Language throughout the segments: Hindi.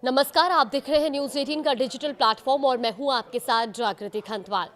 नमस्कार, आप देख रहे हैं न्यूज 18 का डिजिटल प्लेटफॉर्म और मैं हूं आपके साथ जागृति खंतवाल।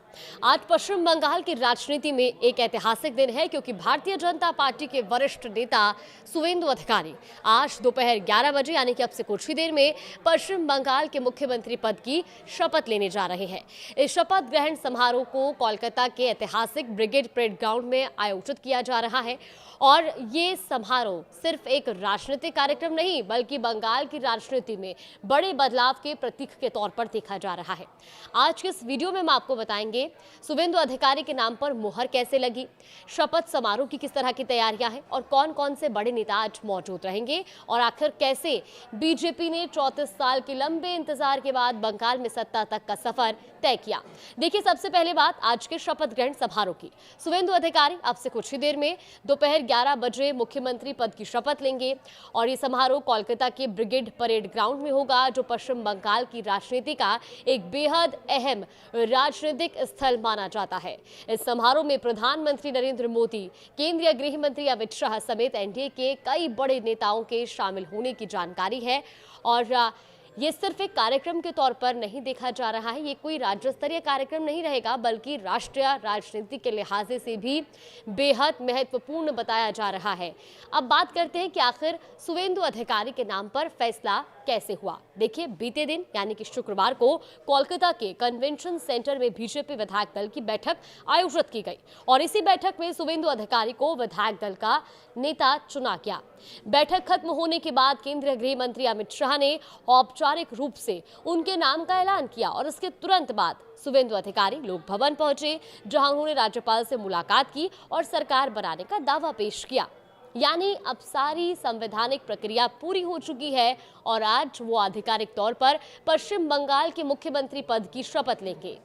आज पश्चिम बंगाल की राजनीति में एक ऐतिहासिक दिन है क्योंकि भारतीय जनता पार्टी के वरिष्ठ नेता सुवेंदु अधिकारी आज दोपहर 11 बजे यानी कि अब से कुछ ही देर में पश्चिम बंगाल के मुख्यमंत्री पद की शपथ लेने जा रहे हैं। इस शपथ ग्रहण समारोह को कोलकाता के ऐतिहासिक ब्रिगेड परेड ग्राउंड में आयोजित किया जा रहा है और ये समारोह सिर्फ एक राजनीतिक कार्यक्रम नहीं बल्कि बंगाल की राजनीति में बड़े बदलाव के प्रतीक के तौर पर देखा जा रहा है। आज के इस वीडियो में हम आपको बताएंगे सुवेंदु अधिकारी के नाम पर मुहर कैसे लगी, शपथ समारोह की किस तरह की तैयारियां हैं और कौन कौन से बड़े नेता आज मौजूद रहेंगे और आखिर कैसे बीजेपी ने 34 साल के लंबे इंतजार के बाद बंगाल में सत्ता तक का सफर तय किया। देखिए, सबसे पहले बात आज के शपथ ग्रहण समारोह की। सुवेंदु अधिकारी अब से कुछ ही देर में दोपहर 11 बजे मुख्यमंत्री पद की शपथ लेंगे और ये समारोह कोलकाता के ब्रिगेड परेड ग्राउंड में होगा, जो पश्चिम बंगाल की राजनीति का एक बेहद अहम राजनीतिक स्थल माना जाता है। इस समारोह में प्रधानमंत्री नरेंद्र मोदी, केंद्रीय गृह मंत्री अमित शाह समेत एनडीए के कई बड़े नेताओं के शामिल होने की जानकारी है और ये सिर्फ एक कार्यक्रम के तौर पर नहीं देखा जा रहा है। ये कोई राज्य स्तरीय कार्यक्रम नहीं रहेगा बल्कि राष्ट्रीय राजनीति के लिहाजे से भी बेहद महत्वपूर्ण बताया जा रहा है। अब बात करते हैं कि आखिर सुवेंदु अधिकारी के नाम पर फैसला कैसे हुआ। देखिए, बीते दिन यानी कि शुक्रवार को कोलकाता के कन्वेंशन सेंटर में बीजेपी विधायक दल की बैठक आयोजित की गई और इसी बैठक में सुवेंदु अधिकारी को विधायक दल का नेता चुना गया। बैठक खत्म होने के बाद केंद्रीय गृह मंत्री अमित शाह ने औपचारिक रूप से उनके नाम का ऐलान किया और इसके तुरंत बाद सुवेंदु अधिकारी लोक भवन पहुंचे, जहां उन्होंने राज्यपाल से मुलाकात की और सरकार बनाने का दावा पेश किया। यानी अब सारी संवैधानिक प्रक्रिया पूरी हो चुकी है और आज वो आधिकारिक तौर पर पश्चिम बंगाल के मुख्यमंत्री पद की शपथ लेंगे।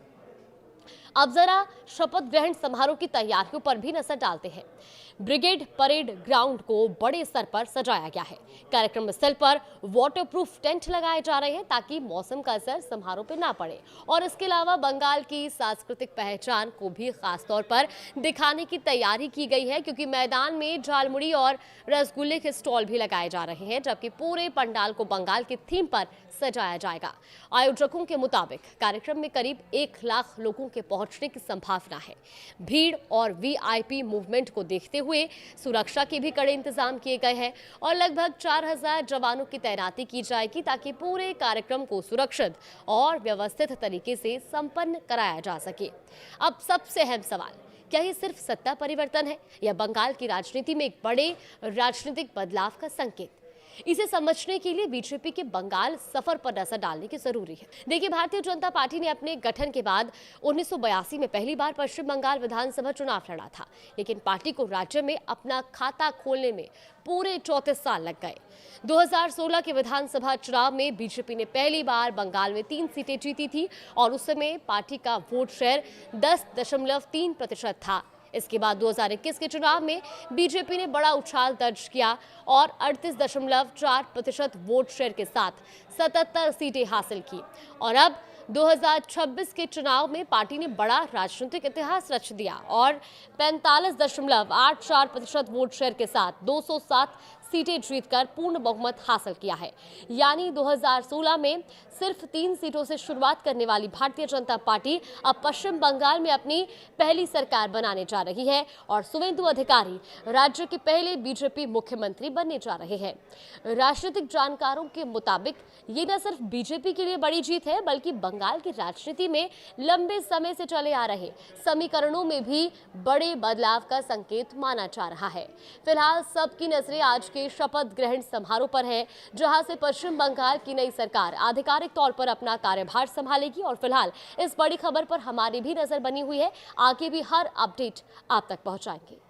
अब जरा शपथ ग्रहण समारोह की तैयारियों पर भी नजर डालते हैं। ब्रिगेड परेड ग्राउंड को बड़े स्तर पर सजाया गया है। कार्यक्रम स्थल पर वाटरप्रूफ टेंट लगाए जा रहे हैं ताकि मौसम का असर समारोह पर ना पड़े और इसके अलावा बंगाल की सांस्कृतिक पहचान को भी खास तौर पर दिखाने की तैयारी की गई है, क्योंकि मैदान में झालमुड़ी और रसगुल्ले के स्टॉल भी लगाए जा रहे हैं, जबकि पूरे पंडाल को बंगाल के थीम पर सजाया जाएगा। आयोजकों के मुताबिक कार्यक्रम में करीब 1 लाख लोगों के पहुंचने की संभावना है। भीड़ और वीआईपी मूवमेंट को देखते हुए सुरक्षा के भी कड़े इंतजाम किए गए हैं और लगभग 4000 जवानों की तैनाती की जाएगी ताकि पूरे कार्यक्रम को सुरक्षित और व्यवस्थित तरीके से संपन्न कराया जा सके। अब सबसे अहम सवाल, क्या ये सिर्फ सत्ता परिवर्तन है या बंगाल की राजनीति में एक बड़े राजनीतिक बदलाव का संकेत? इसे समझने के लिए बीजेपी के बंगाल सफर पर नजर डालने की जरूरी है। देखिए, भारतीय जनता पार्टी ने अपने गठन के बाद 1982 में पहली बार पश्चिम बंगाल विधानसभा चुनाव लड़ा था, लेकिन पार्टी को राज्य में अपना खाता खोलने में पूरे 34 साल लग गए। 2016 के विधानसभा चुनाव में बीजेपी ने पहली बार बंगाल में 3 सीटें जीती थी और उस समय पार्टी का वोट शेयर 10.3% था। इसके बाद 2021 के चुनाव में बीजेपी ने बड़ा उछाल दर्ज किया और 38.4% वोट शेयर के साथ 77 सीटें हासिल की और अब 2026 के चुनाव में पार्टी ने बड़ा राजनीतिक इतिहास रच दिया और 45.84% वोट शेयर के साथ 207 सीटें जीतकर पूर्ण बहुमत हासिल किया है। यानी 2016 में सिर्फ 3 सीटों से शुरुआत करने वाली भारतीय जनता पार्टी अब पश्चिम बंगाल में अपनी पहली सरकार बनाने जा रही है और सुवेंदु अधिकारी राज्य के पहले बीजेपी मुख्यमंत्री बनने जा रहे हैं। राजनीतिक जानकारों के मुताबिक ये न सिर्फ बीजेपी के लिए बड़ी जीत है बल्कि बंगाल की राजनीति में लंबे समय से चले आ रहे समीकरणों में भी बड़े बदलाव का संकेत माना जा रहा है। फिलहाल सबकी नजरें आज के शपथ ग्रहण समारोह पर है, जहां से पश्चिम बंगाल की नई सरकार आधिकारिक तौर पर अपना कार्यभार संभालेगी और फिलहाल इस बड़ी खबर पर हमारी भी नजर बनी हुई है। आगे भी हर अपडेट आप तक पहुंचाएंगे।